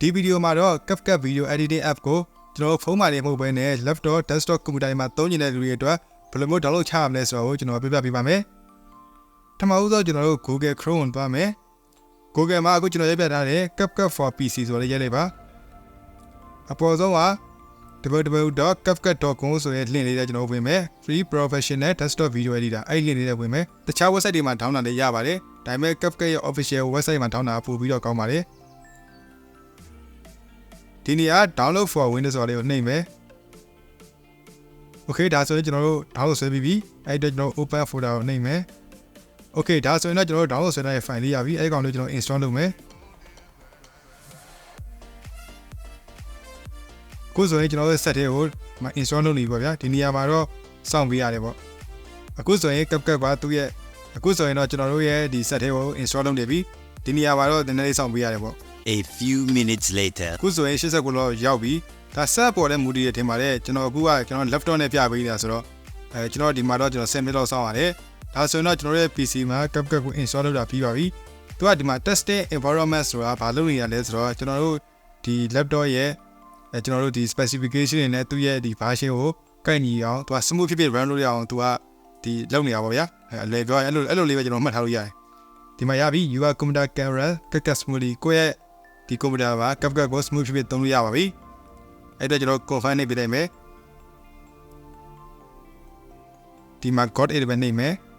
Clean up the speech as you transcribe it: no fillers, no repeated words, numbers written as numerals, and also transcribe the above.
ဒီဗီဒီယိုမှာတော့ Capcut Video Editing App ကိုကျွန်တော်ဖုန်းမှာနေမဟုတ်ဘဲနဲ့ laptop desktop ကွန်ပျူတာမှာသုံးနေတဲ့လူတွေအတွက်ဘယ်လိုမျိုး download ချရမလဲဆိုတော့ကျွန်တော်ပြပြပေးပါမယ်။ပထမဦးဆုံးကျွန်တော်တို့ Google Chrome ဝင်သွားမယ်။ Google မှာအခုကျွန်တော်ရိုက်ပြထားတဲ့ Capcut for PC ဆိုတဲ့ရေးလိုက်ပါ။အပေါ်ဆုံးကwww.capcut.com ဆိုတဲ့ link လေးနဲ့ကျွန်တော်ဝင်မယ် Free Professional Desktop Video Editor အဲ့ဒီ link လေးနဲ့ဝင်မယ်။တခြား website တွေမှာ download လုပ်ရပါတယ်။ဒါပေမဲ့ Capcut ရဲ့ official website မှာ download ပို့ပြီးတော့ကောင်းပါတယ်။ဒီနေရာ download for Windows ဆိုတဲ့ကိုနှိပ်မယ်။ Okay ဒါဆိုရင်ကျွန်တော်တို့ download ဆွဲပြီးပြီ။အဲ့တော့ကျွန်တော် open folder ကိုနှိပ်မယ်။ Okay ဒါဆိုရင်တော့ကျွန်တော်တို့ download ဆွဲထားတဲ့ file လေးရပြီ။အဲ့ကောင်လေးကျွန်တော် install လုပ်မယ်။ခုဆိုရင်ကျွန်တော်တို့ set ထဲကို install လုပ်နေပြီပေါ့ဗျာ။ဒီနေရာမှာတော့စောင့်ပေးရတယ်ပေါ့။အခုဆိုရင် Capcut ကသူ့ရဲ့အခုဆိုရင်တော့ကျွန်တော်တို့ရဲ့ဒီ set ထဲကို install လုပ်နေပြီ။ဒီနေရာမှာတော့နည်းနည်းလေးစောင့်ပေးရတယ်ပေါ့A few minutes later ခုဆိုရင်89လောက်ရောက်ပြီဒါဆက်ပေါ်တဲ့မူတည်ရထင်ပါတယ်ကျွန်တော်အခုကကျွန်တော် laptop နဲ့ပြပေးနေတာဆိုတော့ကျွန်တော်ဒီမှာတော့ကျွန်တော်10 minute လောက်စောင့်ရတယ်ဒါဆိုရင်တော့ကျွန်တော်ရဲ့ PC မှာ Capcut ကို install လုပ်တာပြီးပါပြီသူကဒီမှာ testing environment ဆိုတာဘာလုပ်နေရလဲဆိုတော့ကျွန်တော်တို့ဒီ laptop ရဲ့ကျွန်တော်တို့ဒီ specification တွေနဲ့သူ့ရဲ့ဒီ version ကိုကိုက်ညီအောင်သူက smooth ဖြစ်ဖြစ် run လုပ်ရအောင်သူကဒီလုပ်နေတာပါဗျာအလဲပြောအဲ့လိုလေးပဲကျွန်တော်မှတ်ထားလို့ရတယ်ဒီမှာရပြီ your computer camera Capcut smoothly ကိုယ့်ရဲ့ဒီကွန်ပျူတာမှာ Capcut ကို smooth ဖြစ်သုံးလို့ရပါပြီ။အဲ့တော့ကျွန်တော် confirm နှိပ်ပေးလိုက်မယ်။ဒီမှာ got it ပဲနှိပ်မယ်။